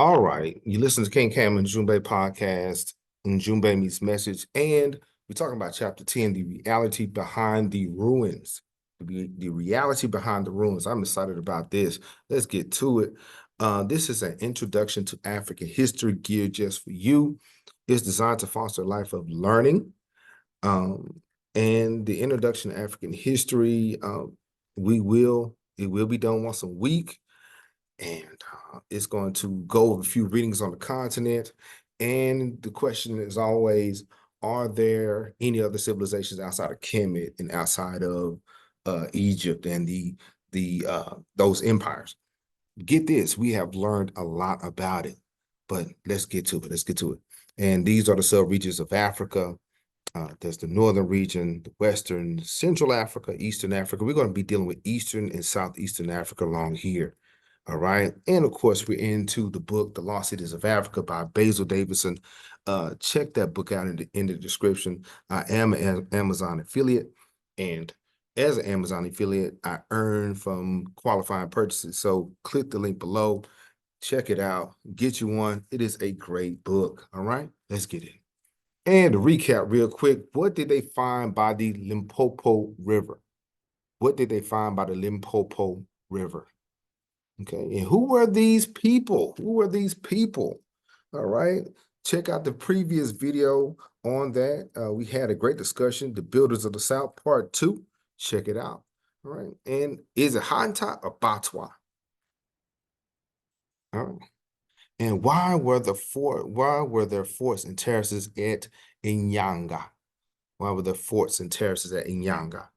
All right. You listen to King Cam and Ujumbe podcast, Ujumbe meets message, and we're talking about chapter 10, the reality behind the ruins. The reality behind the ruins. I'm excited about this. Let's get to it. This is an introduction to African history geared just for you. It's designed to foster a life of learning. Um, and the introduction to African history, it will be done once a week, and it's going to go over a few readings on the continent. And the question is always, are there any other civilizations outside of Kemet and outside of Egypt and the those empires? Get this, we have learned a lot about it, but let's get to it. Let's get to it. And these are the sub-regions of Africa. There's the northern region, the western, central Africa, eastern Africa. We're going to be dealing with eastern and southeastern Africa along here. All right. And of course, we're into the book, The Lost Cities of Africa by Basil Davidson. Check that book out in the description. I am an Amazon affiliate. And as an Amazon affiliate, I earn from qualifying purchases. So click the link below, check it out, get you one. It is a great book. All right. Let's get it. And to recap real quick, what did they find by the Limpopo River? What did they find by the Limpopo River? Okay, and who were these people? Who were these people? All right, check out the previous video on that. We had a great discussion, The Builders of the South, Part 2. Check it out. All right, and is it Hottentot or Batwa? All right. And why were there forts and terraces at Inyanga? Why were there forts and terraces at Inyanga?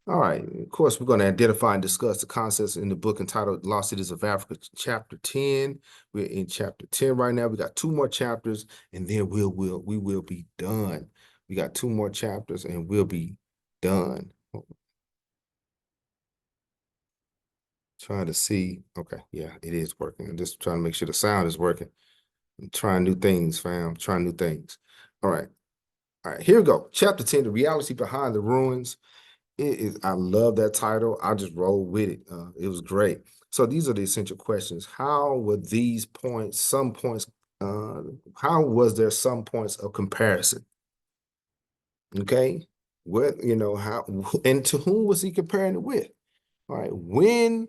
All right. Of course, we're going to identify and discuss the concepts in the book entitled Lost Cities of Africa, chapter 10. We're in chapter 10 right now. We got two more chapters, and then we will be done. We got two more chapters, and we'll be done. Trying to see. Okay, yeah, it is working. I'm just trying to make sure the sound is working. I'm trying new things, fam. Trying new things. All right. All right, here we go. Chapter 10, The Reality Behind the Ruins. It is, I love that title. I just rolled with it. It was great. So these are the essential questions. How were these points, how was there some points of comparison? Okay. What, how, and to whom was he comparing it with? All right. When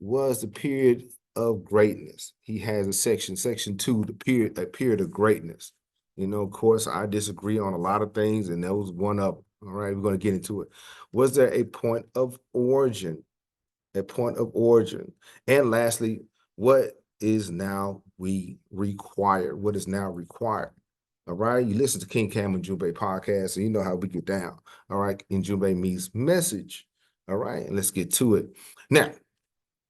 was the period of greatness? He has a section 2, a period of greatness. Of course, I disagree on a lot of things, and that was one of them. All right, we're going to get into it. Was there a point of origin? A point of origin. And lastly, what is now required? What is now required? All right, you listen to King Cam and Ujumbe podcast, so you know how we get down. All right, Ujumbe means message. All right, and let's get to it. Now,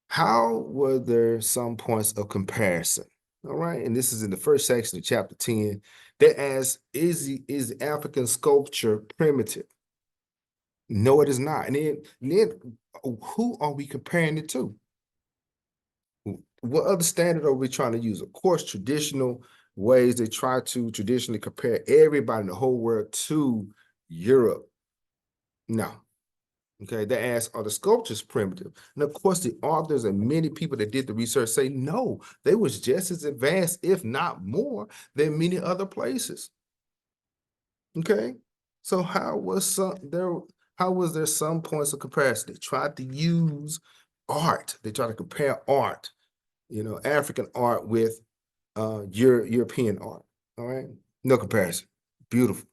how were there some points of comparison? All right, and this is in the first section of chapter 10 that asks, is African sculpture primitive? No, it is not. And then who are we comparing it to? What other standard are we trying to use? Of course, traditional ways they try to traditionally compare everybody in the whole world to Europe. No. Okay, they ask, are the sculptures primitive? And of course, the authors and many people that did the research say, no, they was just as advanced, if not more, than many other places. Okay, so how was there some points of comparison? They tried to use art. They tried to compare art, African art with European art. All right, no comparison. Beautiful.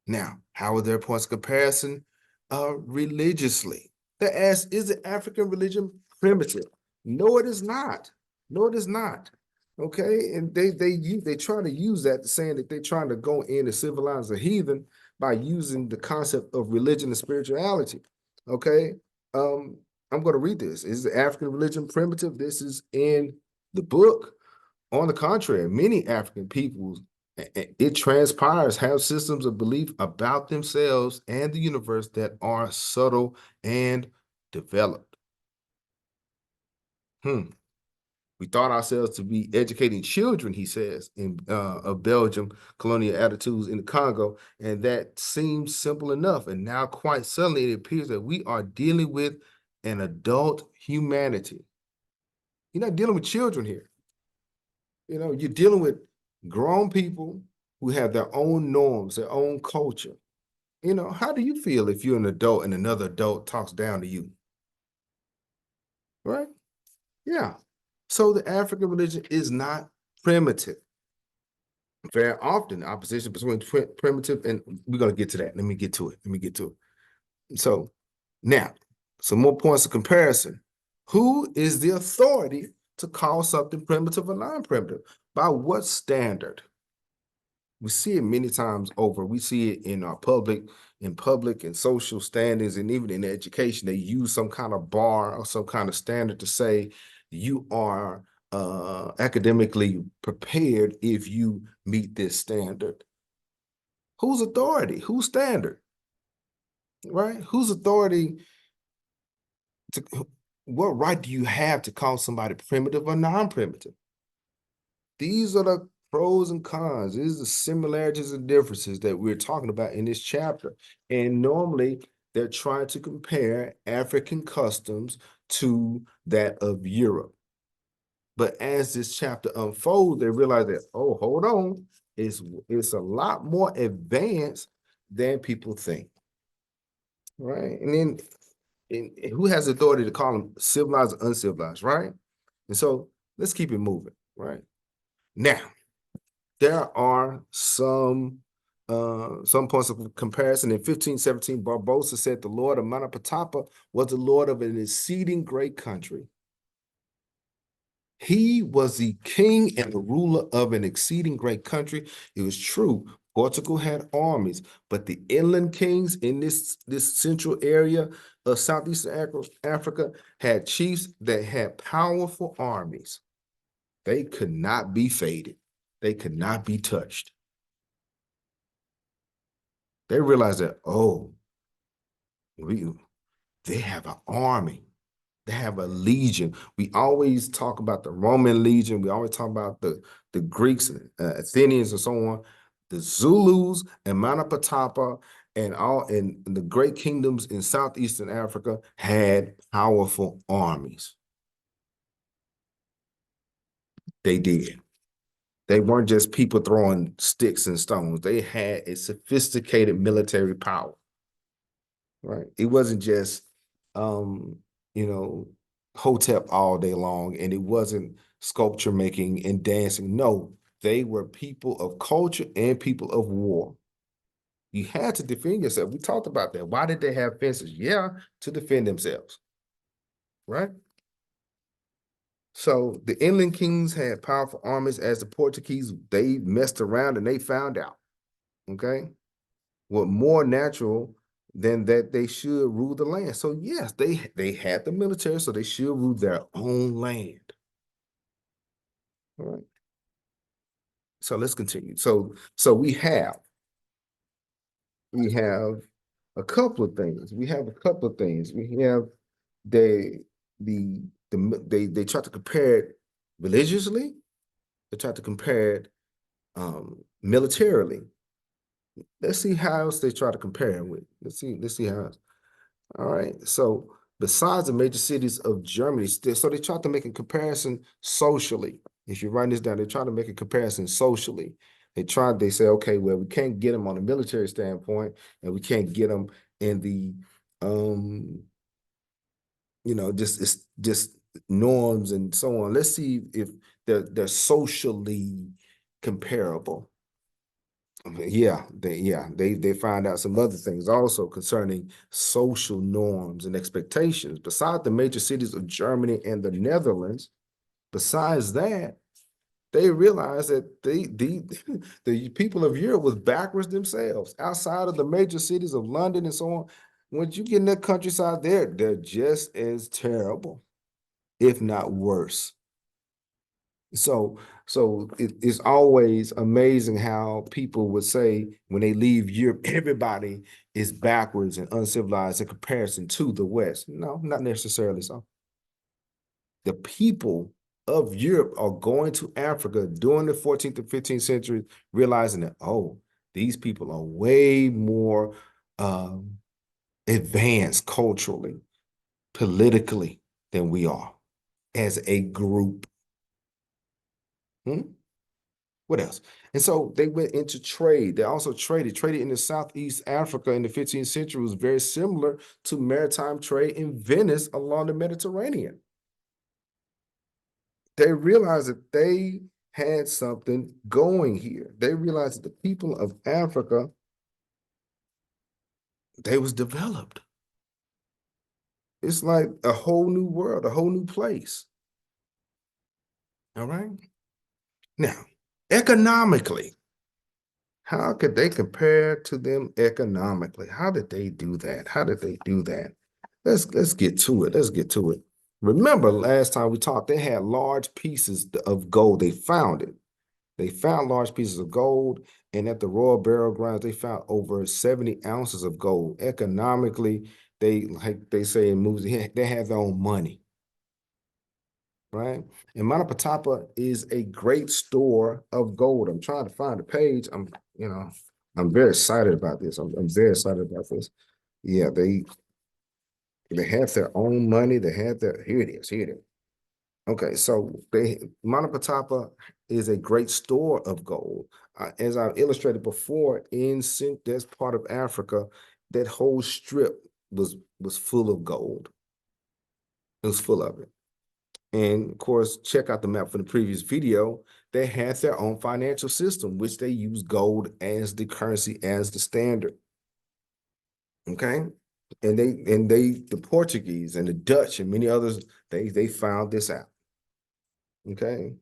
Now, how are their points of comparison? Religiously. They ask, is the African religion primitive? No, it is not. No, it is not. Okay, and they try to use that, saying that they're trying to go in and civilize the heathen by using the concept of religion and spirituality. Okay, I'm going to read this. Is the African religion primitive? This is in the book. On the contrary, many African peoples, it transpires, have systems of belief about themselves and the universe that are subtle and developed. We thought ourselves to be educating children, he says, of Belgium colonial attitudes in the Congo, and that seems simple enough. And now, quite suddenly, it appears that we are dealing with an adult humanity. You're not dealing with children here. You know, you're dealing with grown people who have their own norms, their own culture. You know, how do you feel if you're an adult and another adult talks down to you? Right? Yeah. So the African religion is not primitive. Very often, the opposition between primitive and we're going to get to that. Let me get to it. Let me get to it. So now, some more points of comparison. Who is the authority to call something primitive or non-primitive? By what standard? We see it many times over. We see it in our public and social standings, and even in education, they use some kind of bar or some kind of standard to say you are academically prepared if you meet this standard. Whose authority? Whose standard? Right? Whose authority to what right do you have to call somebody primitive or non-primitive? These are the pros and cons. These are the similarities and differences that we're talking about in this chapter. And normally they're trying to compare African customs to that of Europe. But as this chapter unfolds, they realize that, oh, hold on, it's a lot more advanced than people think. Right? And then who has authority to call them civilized or uncivilized, right? And so let's keep it moving, right? Now, there are some points of comparison. In 1517, Barbosa said the Lord of Monomotapa was the Lord of an exceeding great country. He was the king and the ruler of an exceeding great country. It was true. Portugal had armies, but the inland kings in this central area of Southeastern Africa had chiefs that had powerful armies. They could not be faded. They could not be touched. They realized that, oh, they have an army. They have a legion. We always talk about the Roman legion. We always talk about the Greeks, Athenians, and so on. The Zulus and Monomotapa and the great kingdoms in Southeastern Africa had powerful armies. They did. They weren't just people throwing sticks and stones. They had a sophisticated military power. Right. It wasn't just you know, hotep all day long, and it wasn't sculpture making and dancing. No, they were people of culture and people of war. You had to defend yourself. We talked about that. Why did they have fences? Yeah, to defend themselves. Right? So the inland kings had powerful armies as the Portuguese, they messed around and they found out. Okay. What more natural than that they should rule the land? So yes, they had the military, so they should rule their own land. All right. So let's continue. So we have a couple of things. We have a couple of things. We have they try to compare it religiously. They try to compare it militarily. Let's see how else they try to compare it with. Let's see how else. All right. So besides the major cities of Germany, so they try to make a comparison socially. If you're writing this down, they try to make a comparison socially. They say, okay, well, we can't get them on a military standpoint, and we can't get them in the just norms and so on. Let's see if they're socially comparable. Yeah, they find out some other things also concerning social norms and expectations. Besides the major cities of Germany and the Netherlands, besides that, they realized that the people of Europe was backwards themselves. Outside of the major cities of London and so on, once you get in that countryside, they're just as terrible, if not worse. So it's always amazing how people would say when they leave Europe, everybody is backwards and uncivilized in comparison to the West. No, not necessarily so. The people of Europe are going to Africa during the 14th and 15th century, realizing that, oh, these people are way more advanced culturally, politically than we are as a group. What else? And so they went into trade. They also traded in the Southeast Africa in the 15th century was very similar to maritime trade in Venice along the Mediterranean. They realized that they had something going here. They realized that the people of Africa, they was developed. It's like a whole new world, a whole new place. All right. Now, economically, how could they compare to them economically? How did they do that? How did they do that? Let's get to it. Let's get to it. Remember last time we talked, they had large pieces of gold. They found it. They found large pieces of gold, and at the Royal Burial Grounds, they found over 70 ounces of gold. Economically, they like they say in movies, they have their own money, right? And Monomotapa is a great store of gold. I'm trying to find the page. I'm very excited about this. I'm very excited about this. Yeah, they have their own money. They have their here it is. Here it is. Okay, so Monomotapa is a great store of gold. As I illustrated before, that's part of Africa, that whole strip was full of gold. It was full of it. And of course, check out the map from the previous video. They had their own financial system, which they use gold as the currency, as the standard. Okay. The Portuguese and the Dutch and many others, they found this out. Okay.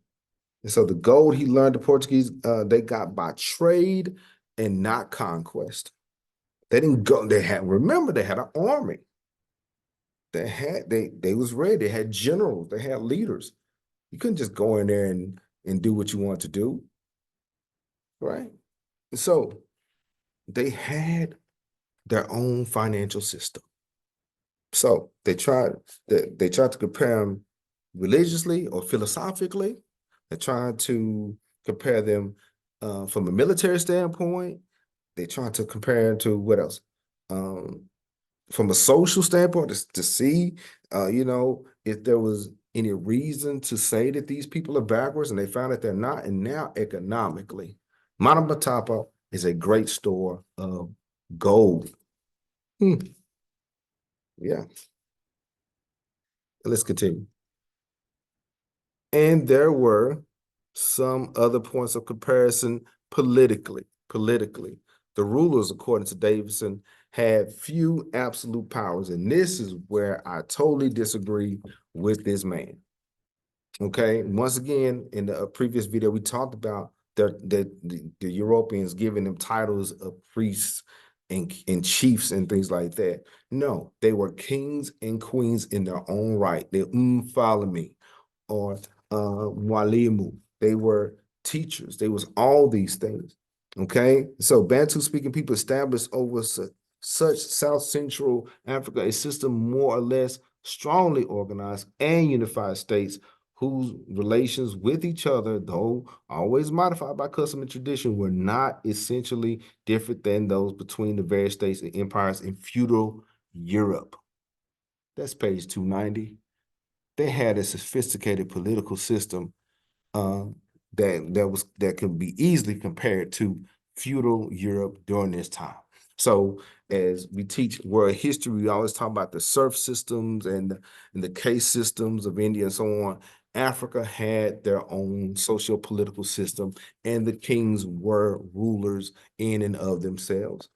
And so the gold he learned, the Portuguese, they got by trade and not conquest. They didn't go, remember, they had an army. They was ready. They had generals, they had leaders. You couldn't just go in there and do what you want to do, right? So they had their own financial system. So they tried to compare them religiously or philosophically. They tried to compare them from a military standpoint. They tried to compare to what else? From a social standpoint, to see, if there was any reason to say that these people are backwards, and they found that they're not. And now economically, Monomotapa is a great store of gold. Yeah, let's continue. And there were some other points of comparison politically. Politically, the rulers, according to Davidson, had few absolute powers. And this is where I totally disagree with this man. Okay. Once again, in the previous video, we talked about the Europeans giving them titles of priests and chiefs and things like that. No, they were kings and queens in their own right. They follow me, or walimu. They were teachers. They was all these things. Okay, so Bantu speaking people established over such South Central Africa a system more or less strongly organized and unified states whose relations with each other, though always modified by custom and tradition, were not essentially different than those between the various states and empires in feudal Europe. That's page 290. They had a sophisticated political system that could be easily compared to feudal Europe during this time. So as we teach world history, we always talk about the serf systems and the caste systems of India and so on. Africa had their own socio-political system, and the kings were rulers in and of themselves.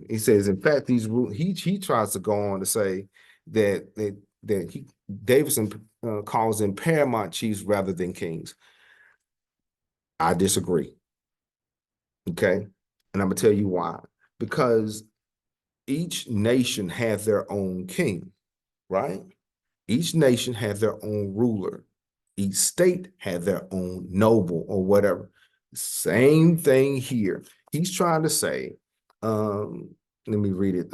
He says, in fact, he tries to go on to say that Davidson calls them paramount chiefs rather than kings. I disagree. Okay. And I'm going to tell you why. Because each nation had their own king, right? Each nation had their own ruler. Each state had their own noble or whatever. Same thing here. He's trying to say, let me read it.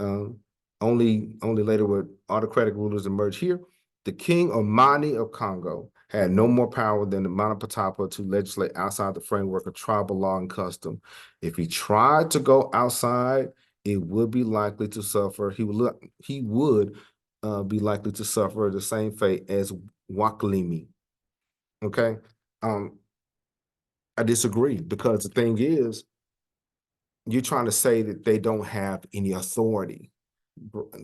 Only later would autocratic rulers emerge here. The king or Mani of Congo had no more power than the Monomotapa to legislate outside the framework of tribal law and custom. If he tried to go outside, it would be likely to suffer. He would be likely to suffer the same fate as Wakalimi. Okay. I disagree because the thing is, you're trying to say that they don't have any authority.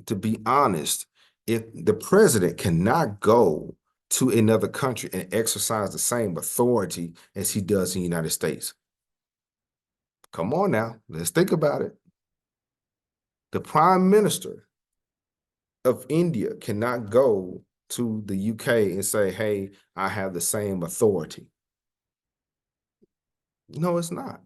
To be honest, if the president cannot go to another country and exercise the same authority as he does in the United States. Come on now, let's think about it. The prime minister of India cannot go to the UK and say, hey, I have the same authority. No, it's not.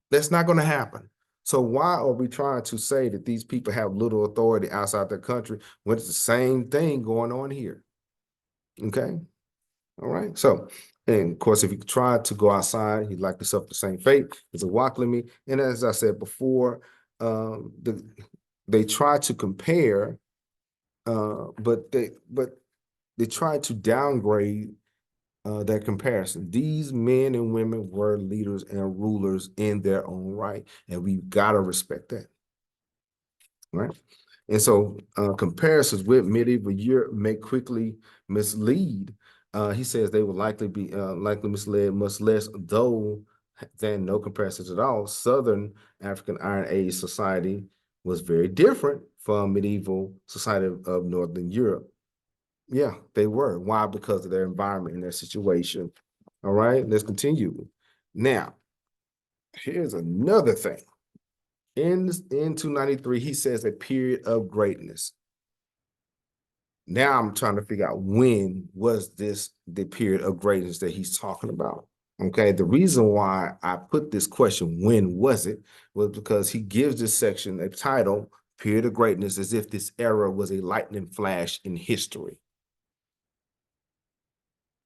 That's not going to happen. So why are we trying to say that these people have little authority outside their country when it's the same thing going on here? Okay. All right. So, and of course, if you try to go outside, he'd likely suffer the same fate as a Waklami. And as I said before, they try to compare, but they try to downgrade that comparison. These men and women were leaders and rulers in their own right, and we've got to respect that, right? And so comparisons with medieval Europe may quickly mislead. He says they will likely be likely misled much less, though, than no comparisons at all. Southern African Iron Age society was very different from medieval society of Northern Europe. Yeah, they were. Why? Because of their environment and their situation. All right, let's continue. Now, here's another thing. In 293, he says a period of greatness. Now I'm trying to figure out when was this the period of greatness that he's talking about. Okay, the reason why I put this question, when was it, was because he gives this section a title, period of greatness, as if this era was a lightning flash in history.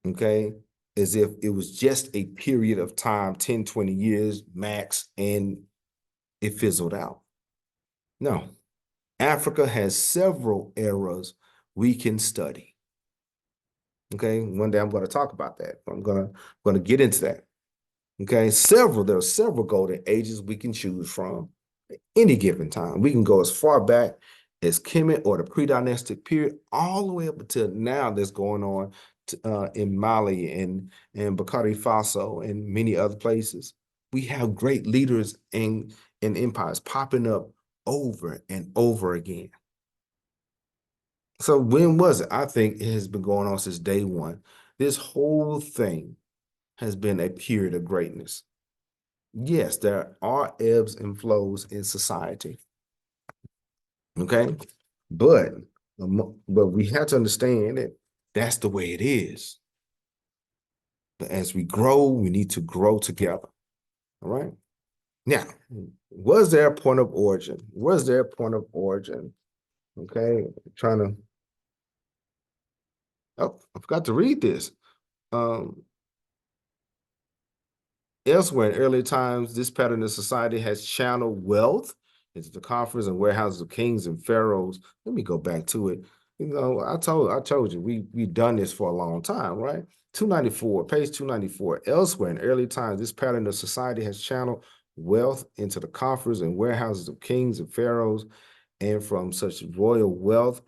Okay, as if it was just a period of time, 10, 20 years max, and it fizzled out. No, Africa has several eras we can study. Okay, one day I'm going to talk about that. I'm going to get into that. Okay, there are several golden ages we can choose from at any given time. We can go as far back as Kemet or the pre-dynastic period, all the way up until now that's going on in Mali and Burkina Faso and many other places. We have great leaders and empires popping up over and over again. So when was it? I think it has been going on since day one. This whole thing has been a period of greatness. Yes, there are ebbs and flows in society. Okay, but we have to understand that that's the way it is. But as we grow, we need to grow together. All right. Now, was there a point of origin? Was there a point of origin? Okay, trying to. Oh, I forgot to read this. Elsewhere in early times, this pattern of society has channeled wealth into the coffers and warehouses of kings and pharaohs. Let me go back to it. You know, I told you we've done this for a long time, right? 294, page 294. Elsewhere in early times, this pattern of society has channeled wealth into the coffers and warehouses of kings and pharaohs, and from such royal wealth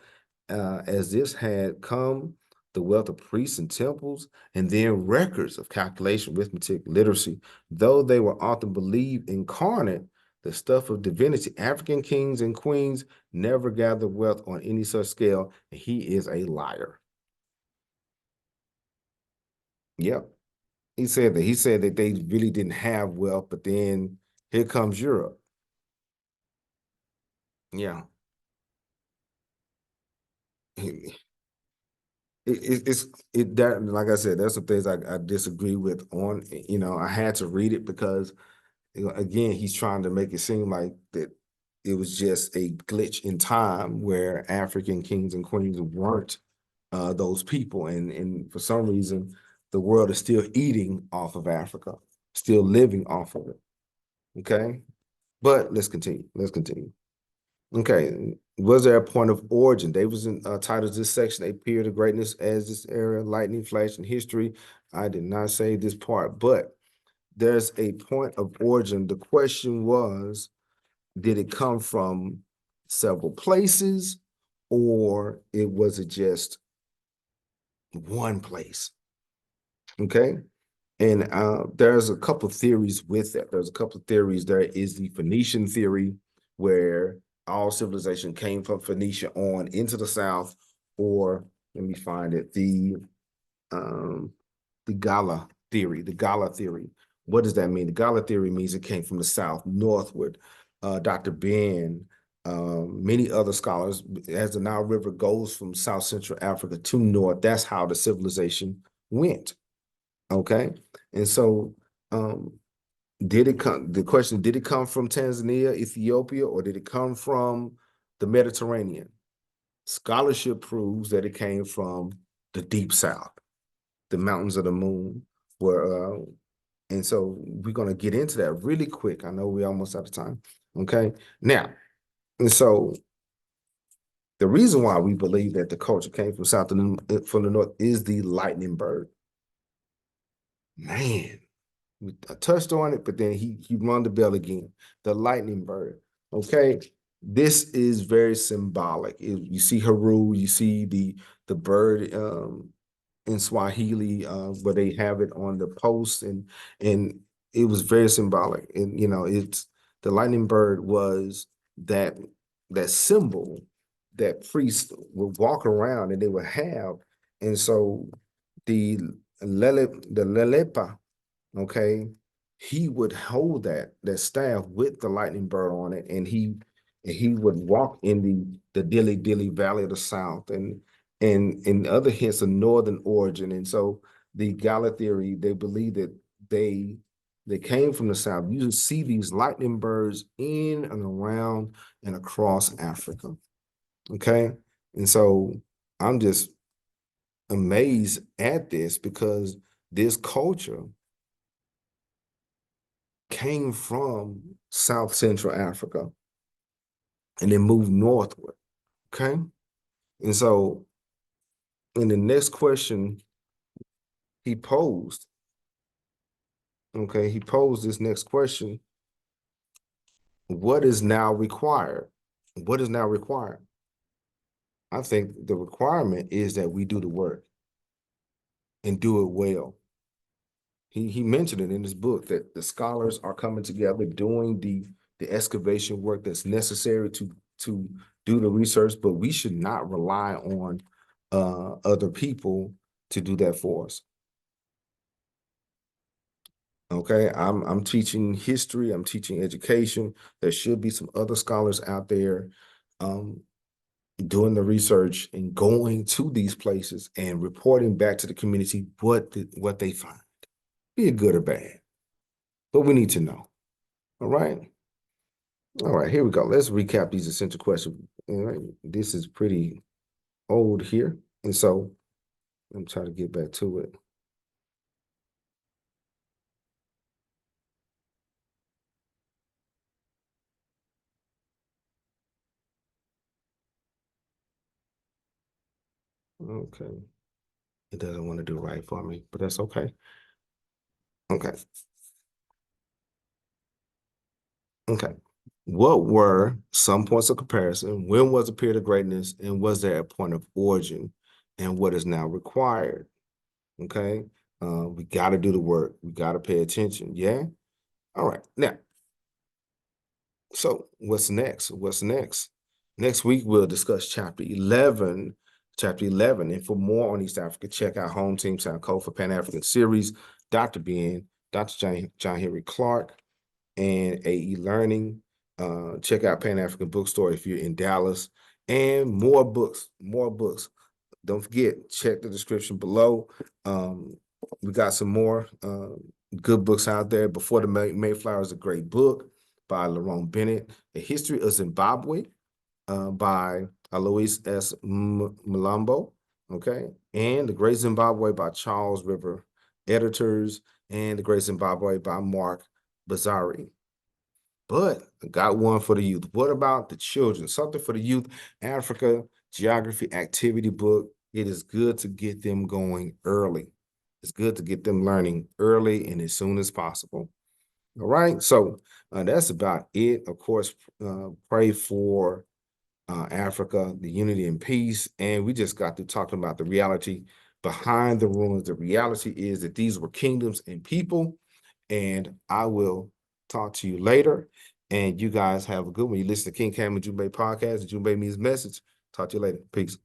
as this had come the wealth of priests and temples, and then records of calculation, arithmetic, literacy. Though they were often believed incarnate, the stuff of divinity, African kings and queens never gathered wealth on any such scale. And he is a liar. Yep. He said that. He said that they really didn't have wealth, but then here comes Europe. Yeah. That, like I said, there's some things I disagree with on, I had to read it because, again, he's trying to make it seem like that it was just a glitch in time where African kings and queens weren't those people. And for some reason, the world is still eating off of Africa, still living off of it. Okay. But let's continue. Let's continue. Okay. Was there a point of origin? Davidson titles this section a period of greatness as this era, lightning flash in history. I did not say this part, but there's a point of origin. The question was, did it come from several places, or was it just one place? Okay. And there's a couple of theories with that. There's a couple of theories. There is the Phoenician theory, where all civilization came from Phoenicia on into the South, or let me find it, the Gala theory. The Gala theory. What does that mean? The Gala theory means it came from the South northward. Dr. Ben, many other scholars, as the Nile River goes from South Central Africa to north, that's how the civilization went. Okay. And so did it come, the question, did it come from Tanzania, Ethiopia, or did it come from the Mediterranean? Scholarship proves that it came from the deep south, the mountains of the moon, where and so we're going to get into that really quick. I know we're almost out of time. Okay. Now, and so the reason why we believe that the culture came from from the north is the lightning bird. Man, I touched on it, but then he rung the bell again. The lightning bird. Okay, this is very symbolic. You see Haru, you see the bird in Swahili, where they have it on the post, and it was very symbolic. And it's the lightning bird was that symbol that priests would walk around and they would have, and so the Lelepa, okay, he would hold that staff with the lightning bird on it, and he would walk in the Dilly Dilly Valley of the South, and other hints of northern origin. And so the Gala theory, they believe that they came from the South. You see these lightning birds in and around and across Africa. Okay. And so I'm just amazed at this, because this culture came from South Central Africa and then moved northward. Okay. And so in the next question he posed, okay, he posed this next question: what is now required? What is now required? I think the requirement is that we do the work and do it well. He mentioned it in his book that the scholars are coming together, doing the excavation work that's necessary to do the research, but we should not rely on other people to do that for us. Okay, I'm teaching history, I'm teaching education. There should be some other scholars out there doing the research and going to these places and reporting back to the community what they find, be it good or bad. But we need to know. All right. All right, here we go. Let's recap these essential questions. All right, this is pretty old here. And so I'm trying to get back to it. Okay. It doesn't want to do right for me, but that's okay. Okay. Okay. What were some points of comparison? When was a period of greatness? And was there a point of origin? And what is now required? Okay. We got to do the work. We got to pay attention. Yeah. All right. Now, so what's next? What's next? Next week, we'll discuss chapter 11. Chapter 11. And for more on East Africa, check out Home Team Sound Code for Pan-African Series, Dr. Ben, Dr. John Henry Clark, and AE Learning. Check out Pan-African Bookstore if you're in Dallas. And more books, more books. Don't forget, check the description below. We got some more good books out there. Before the Mayflower is a great book by Lerone Bennett. A History of Zimbabwe by Alois S. Malambo, okay? And The Great Zimbabwe by Charles River Editors, and The Great Zimbabwe by Mark Bazari. But I got one for the youth. What about the children? Something for the youth: Africa Geography Activity Book. It is good to get them going early. It's good to get them learning early and as soon as possible. All right, so that's about it. Of course, pray for Africa, the unity and peace. And we just got to talking about the reality behind the ruins. The reality is that these were kingdoms and people, and I will talk to you later. And you guys have a good one. You listen to King Cam and Ujumbe podcast. Ujumbe means message. Talk to you later. Peace.